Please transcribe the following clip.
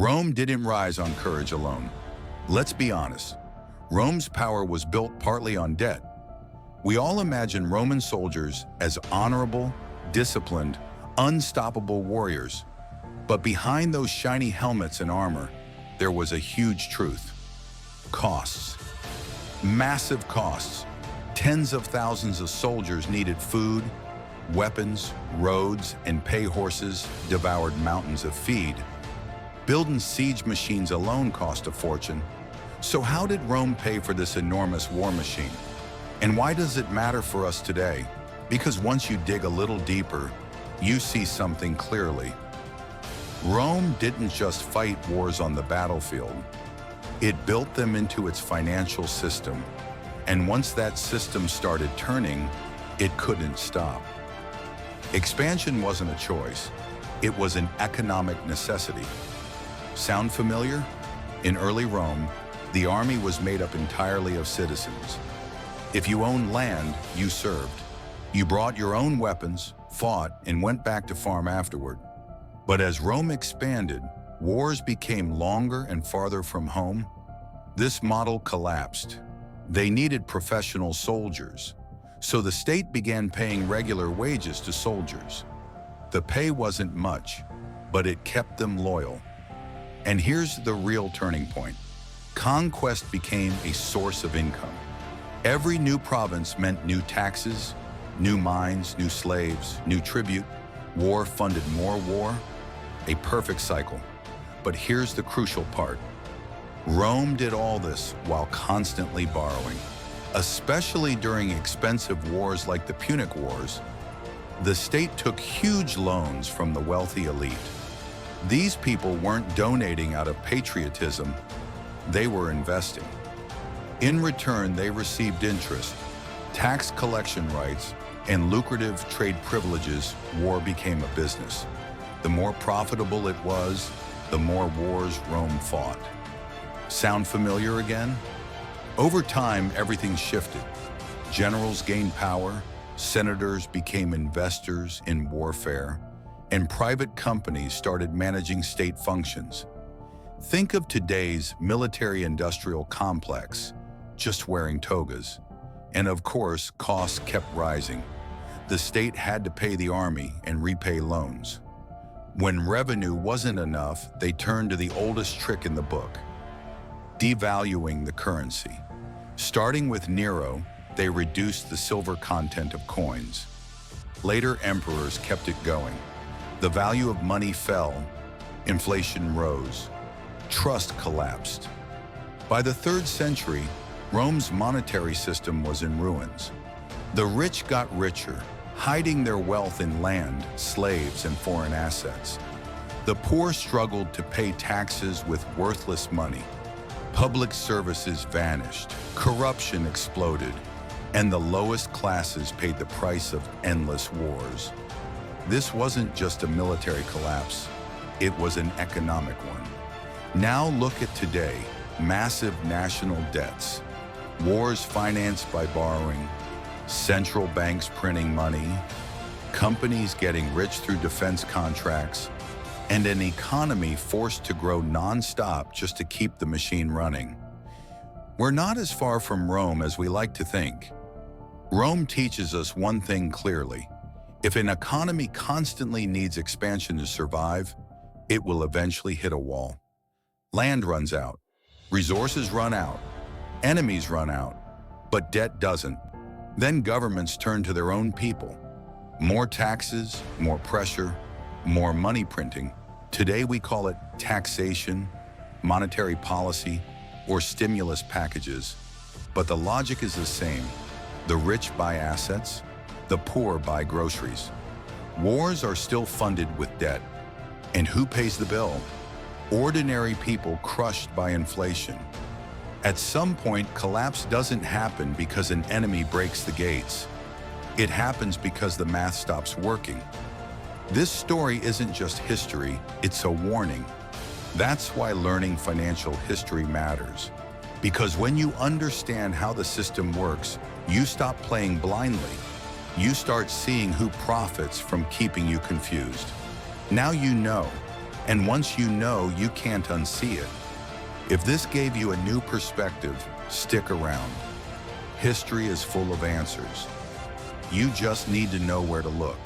Rome didn't rise on courage alone. Let's be honest. Rome's power was built partly on debt. We all imagine Roman soldiers as honorable, disciplined, unstoppable warriors. But behind those shiny helmets and armor, there was a huge truth. Costs. Massive costs. Tens of thousands of soldiers needed food, weapons, roads, and pay horses devoured mountains of feed. Building siege machines alone cost a fortune. So how did Rome pay for this enormous war machine? And why does it matter for us today? Because once you dig a little deeper, you see something clearly. Rome didn't just fight wars on the battlefield. It built them into its financial system. And once that system started turning, it couldn't stop. Expansion wasn't a choice. It was an economic necessity. Sound familiar? In early Rome, the army was made up entirely of citizens. If you owned land, you served. You brought your own weapons, fought, and went back to farm afterward. But as Rome expanded, wars became longer and farther from home. This model collapsed. They needed professional soldiers, so the state began paying regular wages to soldiers. The pay wasn't much, but it kept them loyal. And here's the real turning point. Conquest became a source of income. Every new province meant new taxes, new mines, new slaves, new tribute. War funded more war. A perfect cycle. But here's the crucial part. Rome did all this while constantly borrowing, especially during expensive wars like the Punic Wars. The state took huge loans from the wealthy elite. These people weren't donating out of patriotism, they were investing. In return, they received interest, tax collection rights, and lucrative trade privileges. War became a business. The more profitable it was, the more wars Rome fought. Sound familiar again? Over time, everything shifted. Generals gained power, senators became investors in warfare, and private companies started managing state functions. Think of today's military-industrial complex, just wearing togas. And of course, costs kept rising. The state had to pay the army and repay loans. When revenue wasn't enough, they turned to the oldest trick in the book, devaluing the currency. Starting with Nero, they reduced the silver content of coins. Later emperors kept it going. The value of money fell, inflation rose, trust collapsed. By the 3rd century, Rome's monetary system was in ruins. The rich got richer, hiding their wealth in land, slaves, and foreign assets. The poor struggled to pay taxes with worthless money. Public services vanished, corruption exploded, and the lowest classes paid the price of endless wars. This wasn't just a military collapse, it was an economic one. Now look at today, massive national debts, wars financed by borrowing, central banks printing money, companies getting rich through defense contracts, and an economy forced to grow non-stop just to keep the machine running. We're not as far from Rome as we like to think. Rome teaches us one thing clearly. If an economy constantly needs expansion to survive, it will eventually hit a wall. Land runs out, resources run out, enemies run out, but debt doesn't. Then governments turn to their own people. More taxes, more pressure, more money printing. Today we call it taxation, monetary policy, or stimulus packages. But the logic is the same. The rich buy assets, the poor buy groceries. Wars are still funded with debt. And who pays the bill? Ordinary people crushed by inflation. At some point, collapse doesn't happen because an enemy breaks the gates. It happens because the math stops working. This story isn't just history, it's a warning. That's why learning financial history matters. Because when you understand how the system works, you stop playing blindly. You start seeing who profits from keeping you confused. Now you know, And once you know, you can't unsee it. If this gave you a new perspective, stick around. History is full of answers. You just need to know where to look.